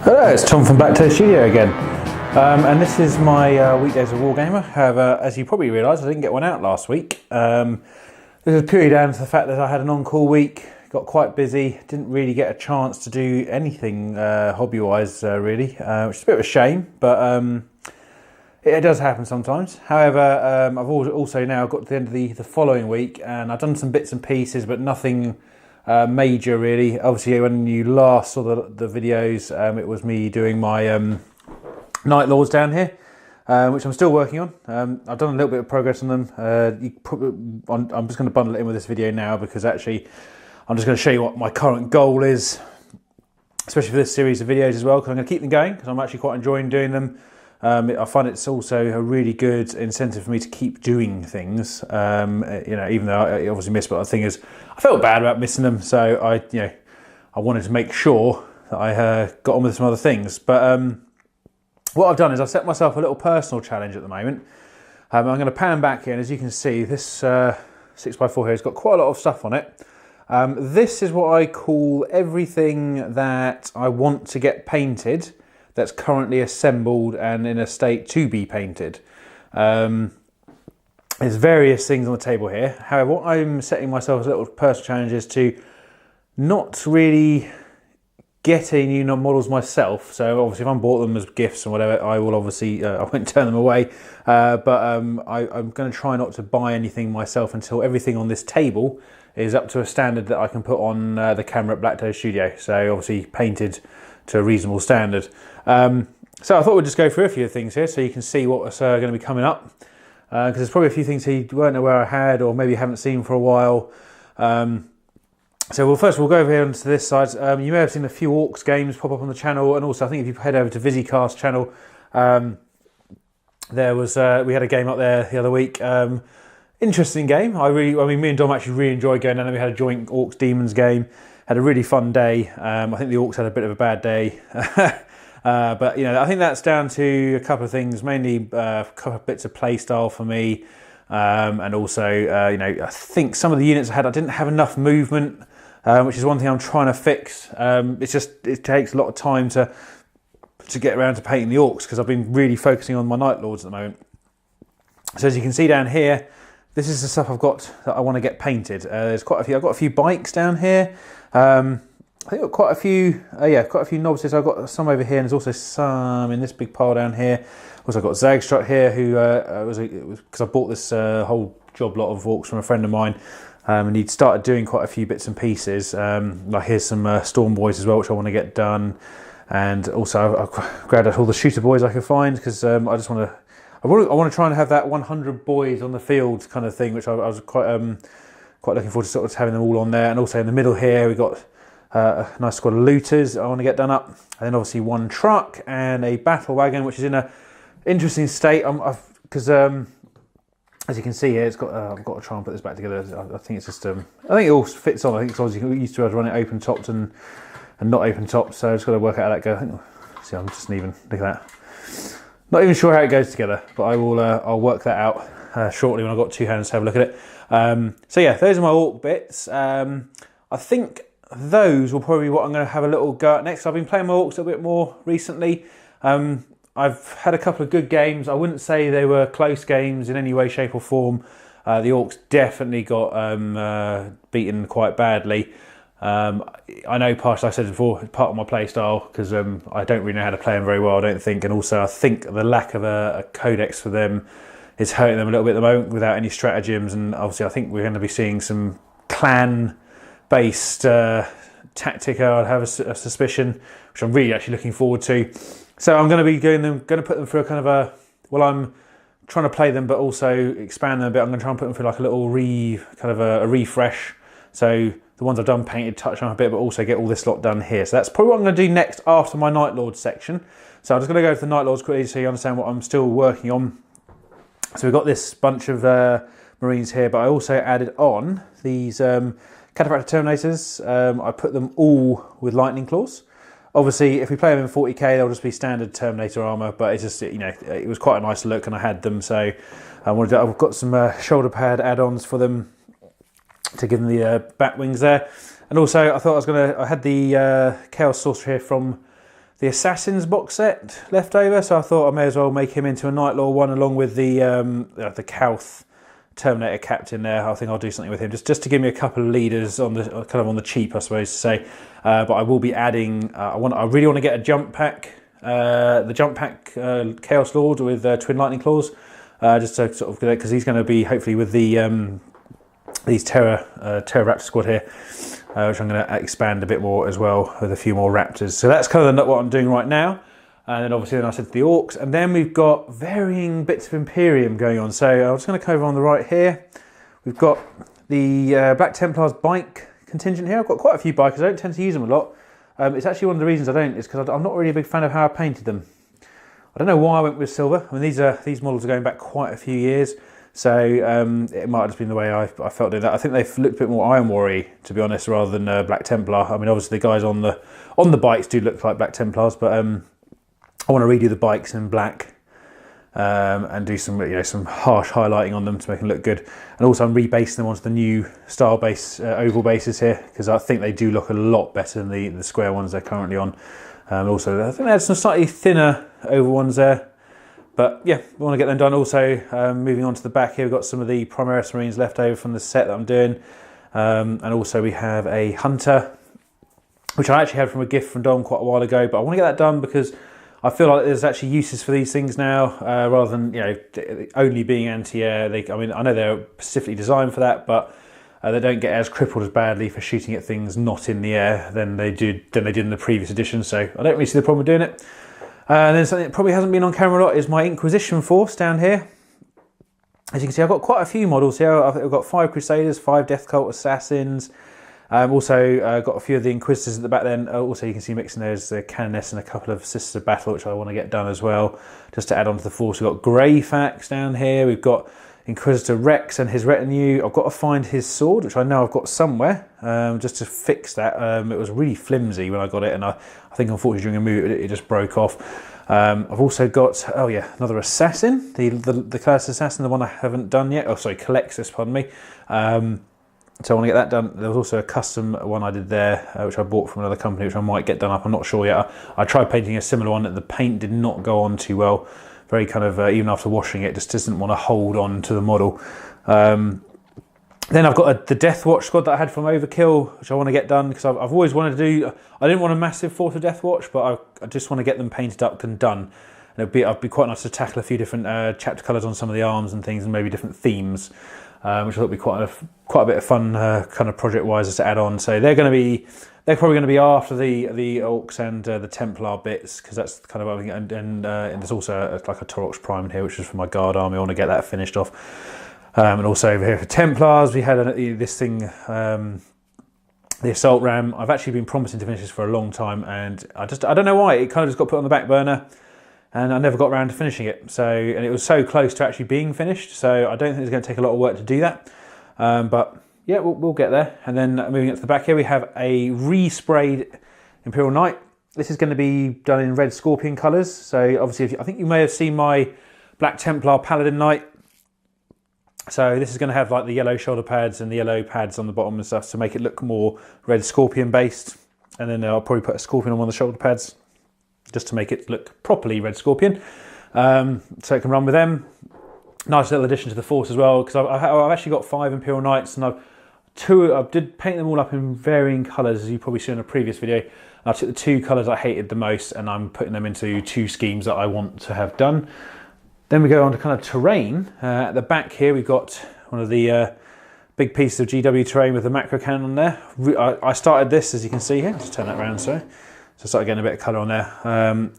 Hello, it's Tom from BlackToad Studio again, and this is my Weekdays of Wargamer. However, as you probably realised, I didn't get one out last week. This is purely down to the fact that I had an on-call week, got quite busy, didn't really get a chance to do anything hobby-wise really, which is a bit of a shame, but it does happen sometimes. However, I've also now got to the end of the following week, and I've done some bits and pieces, but nothing major really. Obviously, when you last saw the videos, it was me doing my Night Lords down here, which I'm still working on. I've done a little bit of progress on them. I'm just going to bundle it in with this video now because actually I'm just going to show you what my current goal is, especially for this series of videos as well, because I'm going to keep them going because I'm actually quite enjoying doing them. I find it's also a really good incentive for me to keep doing things, you know, even though I obviously missed, but the thing is, I felt bad about missing them, so I wanted to make sure that I got on with some other things. But what I've done is I've set myself a little personal challenge at the moment. I'm going to pan back here, and as you can see, this 6x4 here has got quite a lot of stuff on it. This is what I call everything that I want to get painted that's currently assembled and in a state to be painted. There's various things on the table here. However, what I'm setting myself as a little personal challenge is to not really get any new models myself. So obviously if I'm bought them as gifts and whatever, I will obviously, I won't turn them away. I'm going to try not to buy anything myself until everything on this table is up to a standard that I can put on the camera at BlackToad Studio. So obviously painted to a reasonable standard. So I thought we'd just go through a few things here so you can see what's going to be coming up. Because there's probably a few things you weren't aware I had or maybe haven't seen for a while. So first we'll go over here onto this side. You may have seen a few Orcs games pop up on the channel, and also I think if you head over to VisiCast channel, there was we had a game up there the other week. Interesting game. I mean, me and Dom actually really enjoyed going down there. We had a joint Orcs Demons game. Had a really fun day. I think the Orcs had a bit of a bad day. But you know, I think that's down to a couple of things, mainly a couple of bits of play style for me, and also you know, I think some of the units I didn't have enough movement, which is one thing I'm trying to fix. It takes a lot of time to get around to painting the Orcs because I've been really focusing on my Night Lords at the moment. So as you can see down here, this is the stuff I've got that I want to get painted. There's quite a few. I've got a few bikes down here. I think I've got quite a few, quite a few knobs here. So I've got some over here, and there's also some in this big pile down here. Also, I've got Zagstrut here, who was because I bought this whole job lot of Orcs from a friend of mine, and he'd started doing quite a few bits and pieces. Like here's some Storm Boys as well, which I want to get done, and also I've grabbed out all the shooter boys I could find because I just want to. I want to try and have that 100 boys on the field kind of thing, which I was quite looking forward to sort of having them all on there. And also in the middle here, we've got a nice squad of looters I want to get done up. And then obviously one truck and a battle wagon, which is in a interesting state. Because as you can see here, it's got. I've got to try and put this back together. I think it's just. I think it all fits on. I think it's obviously used to be able to run it open topped and not open topped. So I've just got to work out how that goes. See, I'm just even. Look at that. Not even sure how it goes together, but I will. I'll work that out shortly when I've got two hands to have a look at it. So yeah, those are my Orc bits. I think those will probably be what I'm going to have a little go at next. I've been playing my Orcs a bit more recently. I've had a couple of good games. I wouldn't say they were close games in any way, shape or form. The Orcs definitely got beaten quite badly. I know partially, like I said before, it's part of my play style because I don't really know how to play them very well, I don't think, and also I think the lack of a codex for them is hurting them a little bit at the moment without any stratagems, and obviously I think we're going to be seeing some clan-based tactic, I'd have a suspicion, which I'm really actually looking forward to. So I'm going to be going to put them through a kind of a, well, I'm trying to play them but also expand them a bit. I'm going to try and put them through like a little a refresh. So the ones I've done painted, touch on a bit, but also get all this lot done here. So that's probably what I'm going to do next after my Night Lord section. So I'm just going to go to the Night Lords quickly so you understand what I'm still working on. So we've got this bunch of Marines here, but I also added on these Cataphractor Terminators. I put them all with Lightning Claws. Obviously, if we play them in 40k, they'll just be standard Terminator armor, but it's just, you know, it was quite a nice look and I had them. So I've got some shoulder pad add-ons for them to give them the bat wings there. And also I thought I had the Chaos Sorcerer here from the Assassin's box set left over, so I thought I may as well make him into a Night Lord one along with the Kouth Terminator captain there. I think I'll do something with him just to give me a couple of leaders on the kind of on the cheap, I suppose to say. But I will be adding. I really want to get a jump pack, the jump pack Chaos Lord with twin lightning claws, just to sort of because he's going to be hopefully with the these Terror Raptor squad here, which I'm going to expand a bit more as well with a few more Raptors. So that's kind of what I'm doing right now. And then obviously I said to the Orcs, and then we've got varying bits of Imperium going on. So I'm just going to come over on the right here. We've got the Black Templars bike contingent here. I've got quite a few bikers. I don't tend to use them a lot. It's actually one of the reasons I don't is because I'm not really a big fan of how I painted them. I don't know why I went with silver. I mean, these models are going back quite a few years. So it might have just been the way I felt doing that. I think they've looked a bit more Iron War-y, to be honest, rather than Black Templar. I mean, obviously the guys on the bikes do look like Black Templars, but I want to redo the bikes in black and do some some harsh highlighting on them to make them look good. And also I'm rebasing them onto the new style base oval bases here because I think they do look a lot better than the square ones they're currently on. Also, I think they had some slightly thinner oval ones there. But yeah, we want to get them done. Also, moving on to the back here, we've got some of the Primaris Marines left over from the set that I'm doing. And also we have a Hunter, which I actually had from a gift from Dom quite a while ago. But I want to get that done because I feel like there's actually uses for these things now, rather than only being anti-air. I mean, I know they're specifically designed for that, but they don't get as crippled as badly for shooting at things not in the air than they did in the previous edition. So I don't really see the problem with doing it. And then something that probably hasn't been on camera a lot is my Inquisition force down here. As you can see, I've got quite a few models here. I've got 5 Crusaders, 5 Death Cult Assassins. Also got a few of the Inquisitors at the back then. Also you can see mixing those the Canoness and a couple of Sisters of Battle, which I want to get done as well, just to add on to the force. We've got Greyfax down here. We've got Inquisitor Rex and his retinue. I've got to find his sword, which I know I've got somewhere, just to fix that. It was really flimsy when I got it, and I think unfortunately during a move it just broke off. I've also got, another Assassin, the class Assassin, the one I haven't done yet. Oh, sorry, Calexis, pardon me. So I want to get that done. There was also a custom one I did there, which I bought from another company, which I might get done up. I'm not sure yet. I tried painting a similar one, and the paint did not go on too well. Very kind of, even after washing it, just doesn't want to hold on to the model. Then I've got the Death Watch squad that I had from Overkill, which I want to get done, because I've always wanted to do. I didn't want a massive force of Death Watch, but I just want to get them painted up and done. And it'd be quite nice to tackle a few different chapter colours on some of the arms and things, and maybe different themes, which I thought would be quite a bit of fun, kind of project-wise, to add on. So they're probably going to be after the Orcs and the Templar bits, because that's kind of, and there's also like a Torox Prime in here, which is for my Guard army. I want to get that finished off. And also over here for Templars, we had this thing, the Assault Ram. I've actually been promising to finish this for a long time, and I don't know why, it kind of just got put on the back burner, and I never got around to finishing it. And it was so close to actually being finished, so I don't think it's going to take a lot of work to do that. But yeah, we'll get there. And then moving up to the back here, we have a resprayed Imperial Knight. This is going to be done in red Scorpion colours. So obviously, I think you may have seen my Black Templar Paladin Knight. So this is going to have like the yellow shoulder pads and the yellow pads on the bottom and stuff to make it look more red Scorpion based. And then I'll probably put a Scorpion on one of the shoulder pads just to make it look properly red Scorpion. So it can run with them. Nice little addition to the force as well, because I've actually got 5 Imperial Knights, and I did paint them all up in varying colours, as you probably see in a previous video. And I took the 2 colours I hated the most, and I'm putting them into 2 schemes that I want to have done. Then we go on to kind of terrain. At the back here, we've got one of the big pieces of GW terrain with the macro cannon on there. I started this, as you can see here. Just turn that around, so I started getting a bit of colour on there.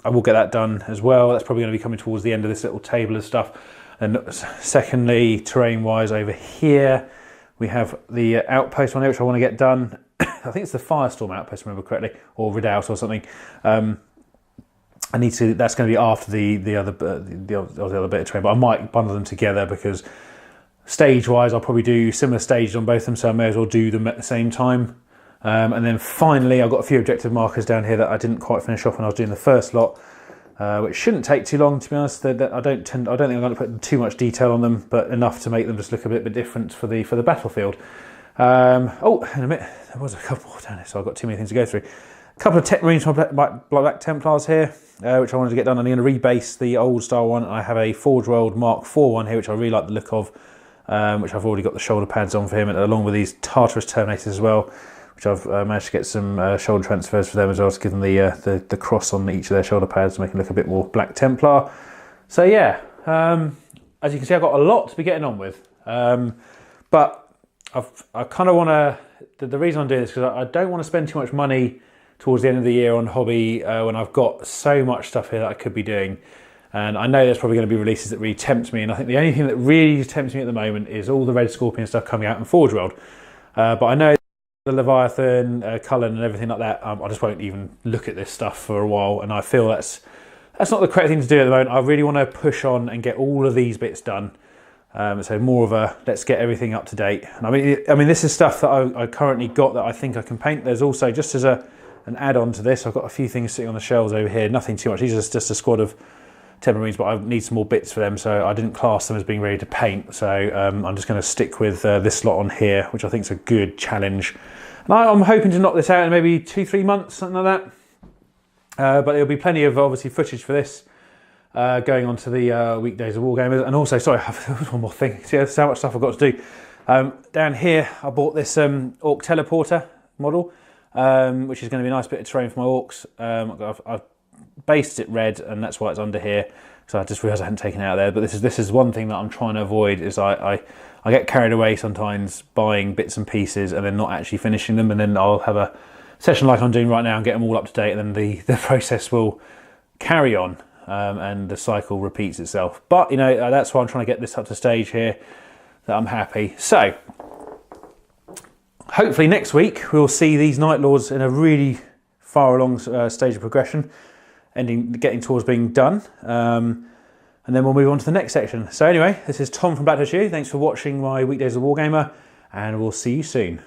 I will get that done as well. That's probably going to be coming towards the end of this little table of stuff. And secondly, terrain-wise over here, we have the outpost one here, which I want to get done. I think it's the Firestorm outpost, if I remember correctly, or Redoubt or something. That's going to be after the other bit of terrain, but I might bundle them together because stage-wise, I'll probably do similar stages on both of them, so I may as well do them at the same time. And then finally, I've got a few objective markers down here that I didn't quite finish off when I was doing the first lot. Which shouldn't take too long, to be honest. I don't think I'm going to put too much detail on them, but enough to make them just look a bit different for the battlefield. In a minute, there was a couple more down here, so I've got too many things to go through. A couple of Tech Marines from Black Templars here, which I wanted to get done. I'm going to rebase the old style one. I have a Forge World Mark IV one here, which I really like the look of, which I've already got the shoulder pads on for him, and along with these Tartarus Terminators as well, which I've managed to get some shoulder transfers for them as well, to give them the cross on each of their shoulder pads to make them look a bit more Black Templar. So yeah, as you can see, I've got a lot to be getting on with, but I kind of want to, the reason I'm doing this is because I don't want to spend too much money towards the end of the year on hobby when I've got so much stuff here that I could be doing. And I know there's probably going to be releases that really tempt me, and I think the only thing that really tempts me at the moment is all the Red Scorpion stuff coming out in Forge World. But I know the Leviathan, Cullen and everything like that, I just won't even look at this stuff for a while, and I feel that's not the correct thing to do at the moment. I really want to push on and get all of these bits done. So more of a, let's get everything up to date. And I mean this is stuff that I currently got that I think I can paint. There's also, just as an add-on to this, I've got a few things sitting on the shelves over here, nothing too much. These are just a squad of 10 Marines, but I need some more bits for them, so I didn't class them as being ready to paint. So I'm just going to stick with this lot on here, which I think is a good challenge. And I'm hoping to knock this out in maybe 2-3 months, something like that. But there'll be plenty of, obviously, footage for this going on to the Weekdays of Wargamers. And also, sorry, there was one more thing. See, there's so much stuff I've got to do. Down here, I bought this Orc Teleporter model, which is going to be a nice bit of terrain for my Orcs. I've based it red, and that's why it's under here. So I just realised I hadn't taken it out there. But this is one thing that I'm trying to avoid, is I get carried away sometimes buying bits and pieces and then not actually finishing them, and then I'll have a session like I'm doing right now and get them all up to date, and then the process will carry on and the cycle repeats itself. But you know, that's why I'm trying to get this up to stage here, that I'm happy. So hopefully next week we'll see these Night Lords in a really far along stage of progression, getting towards being done, and then we'll move on to the next section. So anyway, this is Tom from BlackToad. Thanks for watching my Weekdays of Wargamer, and we'll see you soon.